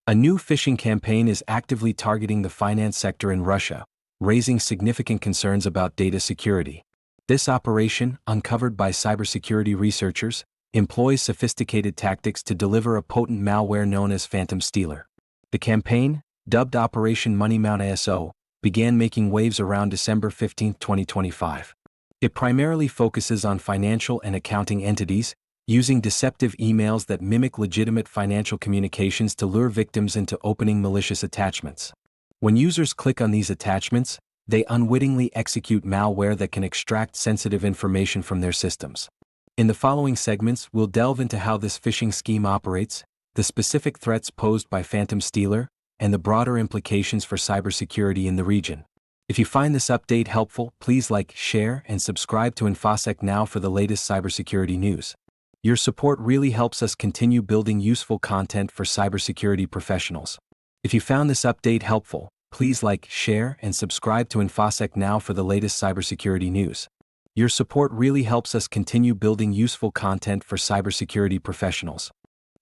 A new phishing campaign is actively targeting the finance sector in Russia, raising significant concerns about data security. This operation, uncovered by cybersecurity researchers, employs sophisticated tactics to deliver a potent malware known as Phantom Stealer. The campaign, dubbed Operation MoneyMount-ISO, began making waves around December 15, 2025. It primarily focuses on financial and accounting entities, using deceptive emails that mimic legitimate financial communications to lure victims into opening malicious attachments. When users click on these attachments, they unwittingly execute malware that can extract sensitive information from their systems. In the following segments, we'll delve into how this phishing scheme operates, the specific threats posed by Phantom Stealer, and the broader implications for cybersecurity in the region. If you find this update helpful, please like, share, and subscribe to InfoSec Now for the latest cybersecurity news. Your support really helps us continue building useful content for cybersecurity professionals. If you found this update helpful, please like, share, and subscribe to InfoSec Now for the latest cybersecurity news. Your support really helps us continue building useful content for cybersecurity professionals.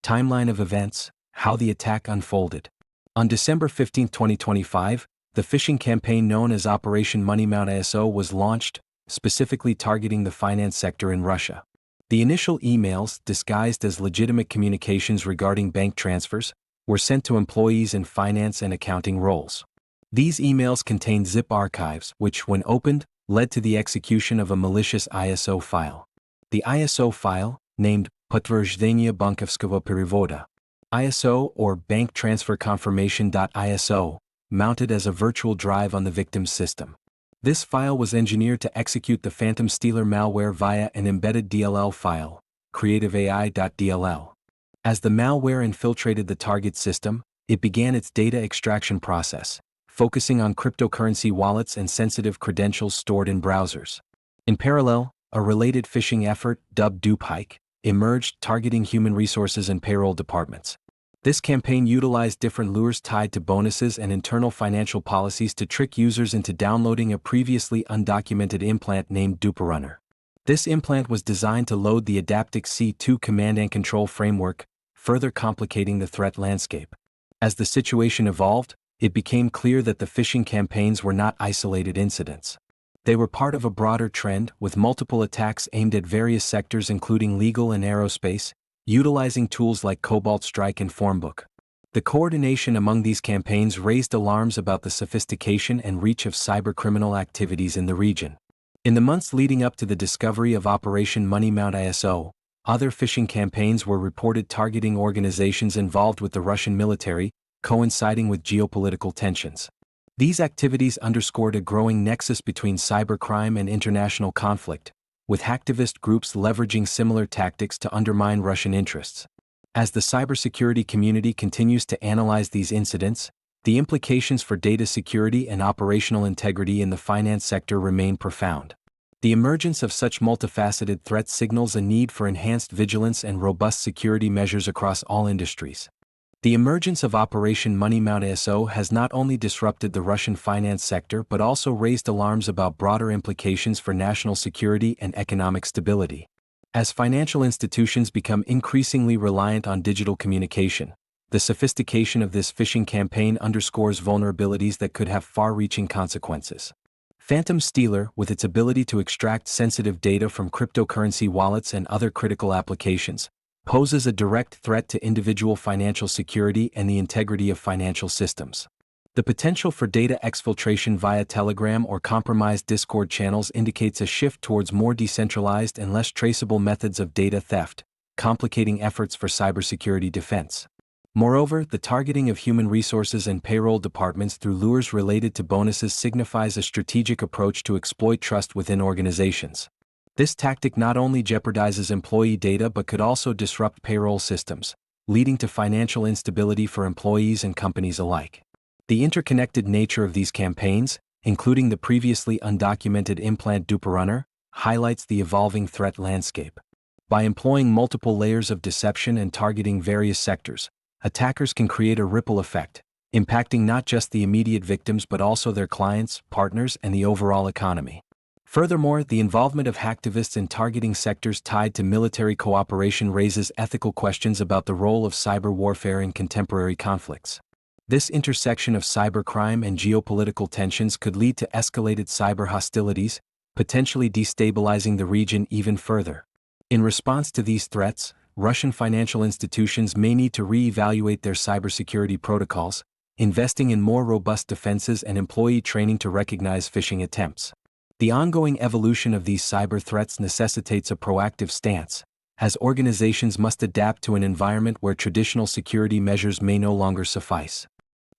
Timeline of events, how the attack unfolded. On December 15, 2025, the phishing campaign known as Operation MoneyMount-ISO was launched, specifically targeting the finance sector in Russia. The initial emails, disguised as legitimate communications regarding bank transfers, were sent to employees in finance and accounting roles. These emails contained zip archives, which, when opened, led to the execution of a malicious ISO file. The ISO file, named Подтверждение банковского перевода, ISO or Bank Transfer Confirmation.iso, mounted as a virtual drive on the victim's system. This file was engineered to execute the Phantom Stealer malware via an embedded DLL file, creativeai.dll. As the malware infiltrated the target system, it began its data extraction process, focusing on cryptocurrency wallets and sensitive credentials stored in browsers. In parallel, a related phishing effort, dubbed DupeHike, emerged, targeting human resources and payroll departments. This campaign utilized different lures tied to bonuses and internal financial policies to trick users into downloading a previously undocumented implant named DUPERUNNER. This implant was designed to load the Adaptive C2 command and control framework, further complicating the threat landscape. As the situation evolved, it became clear that the phishing campaigns were not isolated incidents. They were part of a broader trend, with multiple attacks aimed at various sectors including legal and aerospace, utilizing tools like Cobalt Strike and Formbook. The coordination among these campaigns raised alarms about the sophistication and reach of cybercriminal activities in the region. In the months leading up to the discovery of Operation MoneyMount-ISO, other phishing campaigns were reported targeting organizations involved with the Russian military, coinciding with geopolitical tensions. These activities underscored a growing nexus between cybercrime and international conflict, with hacktivist groups leveraging similar tactics to undermine Russian interests. As the cybersecurity community continues to analyze these incidents, the implications for data security and operational integrity in the finance sector remain profound. The emergence of such multifaceted threats signals a need for enhanced vigilance and robust security measures across all industries. The emergence of Operation MoneyMount-ISO has not only disrupted the Russian finance sector but also raised alarms about broader implications for national security and economic stability. As financial institutions become increasingly reliant on digital communication, the sophistication of this phishing campaign underscores vulnerabilities that could have far-reaching consequences. Phantom Stealer, with its ability to extract sensitive data from cryptocurrency wallets and other critical applications, poses a direct threat to individual financial security and the integrity of financial systems. The potential for data exfiltration via Telegram or compromised Discord channels indicates a shift towards more decentralized and less traceable methods of data theft, complicating efforts for cybersecurity defense. Moreover, the targeting of human resources and payroll departments through lures related to bonuses signifies a strategic approach to exploit trust within organizations. This tactic not only jeopardizes employee data but could also disrupt payroll systems, leading to financial instability for employees and companies alike. The interconnected nature of these campaigns, including the previously undocumented implant DUPERUNNER, highlights the evolving threat landscape. By employing multiple layers of deception and targeting various sectors, attackers can create a ripple effect, impacting not just the immediate victims but also their clients, partners, and the overall economy. Furthermore, the involvement of hacktivists in targeting sectors tied to military cooperation raises ethical questions about the role of cyber warfare in contemporary conflicts. This intersection of cybercrime and geopolitical tensions could lead to escalated cyber hostilities, potentially destabilizing the region even further. In response to these threats, Russian financial institutions may need to re-evaluate their cybersecurity protocols, investing in more robust defenses and employee training to recognize phishing attempts. The ongoing evolution of these cyber threats necessitates a proactive stance, as organizations must adapt to an environment where traditional security measures may no longer suffice.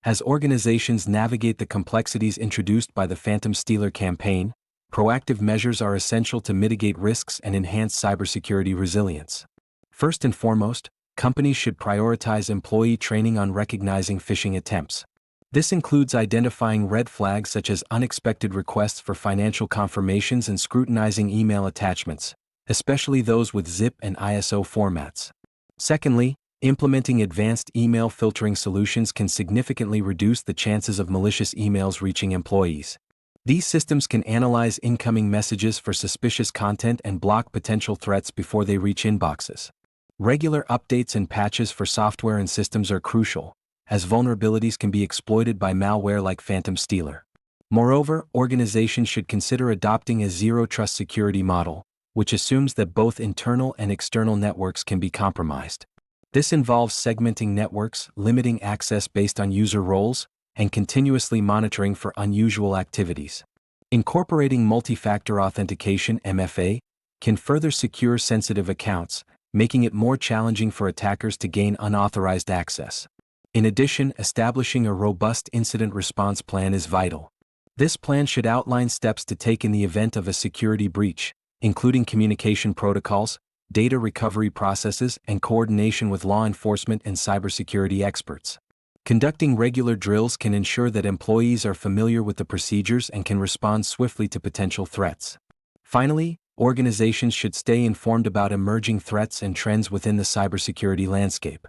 As organizations navigate the complexities introduced by the Phantom Stealer campaign, proactive measures are essential to mitigate risks and enhance cybersecurity resilience. First and foremost, companies should prioritize employee training on recognizing phishing attempts. This includes identifying red flags such as unexpected requests for financial confirmations and scrutinizing email attachments, especially those with zip and ISO formats. Secondly, implementing advanced email filtering solutions can significantly reduce the chances of malicious emails reaching employees. These systems can analyze incoming messages for suspicious content and block potential threats before they reach inboxes. Regular updates and patches for software and systems are crucial, as vulnerabilities can be exploited by malware like Phantom Stealer. Moreover, organizations should consider adopting a zero-trust security model, which assumes that both internal and external networks can be compromised. This involves segmenting networks, limiting access based on user roles, and continuously monitoring for unusual activities. Incorporating multi-factor authentication (MFA) can further secure sensitive accounts, making it more challenging for attackers to gain unauthorized access. In addition, establishing a robust incident response plan is vital. This plan should outline steps to take in the event of a security breach, including communication protocols, data recovery processes, and coordination with law enforcement and cybersecurity experts. Conducting regular drills can ensure that employees are familiar with the procedures and can respond swiftly to potential threats. Finally, organizations should stay informed about emerging threats and trends within the cybersecurity landscape.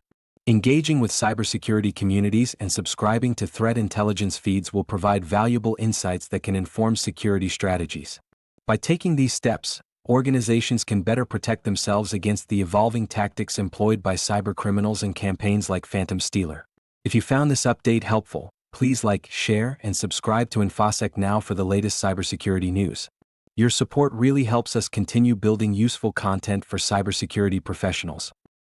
Engaging with cybersecurity communities and subscribing to threat intelligence feeds will provide valuable insights that can inform security strategies. By taking these steps, organizations can better protect themselves against the evolving tactics employed by cybercriminals and campaigns like Phantom Stealer. If you found this update helpful, please like, share, and subscribe to InfoSec Now for the latest cybersecurity news. Your support really helps us continue building useful content for cybersecurity professionals.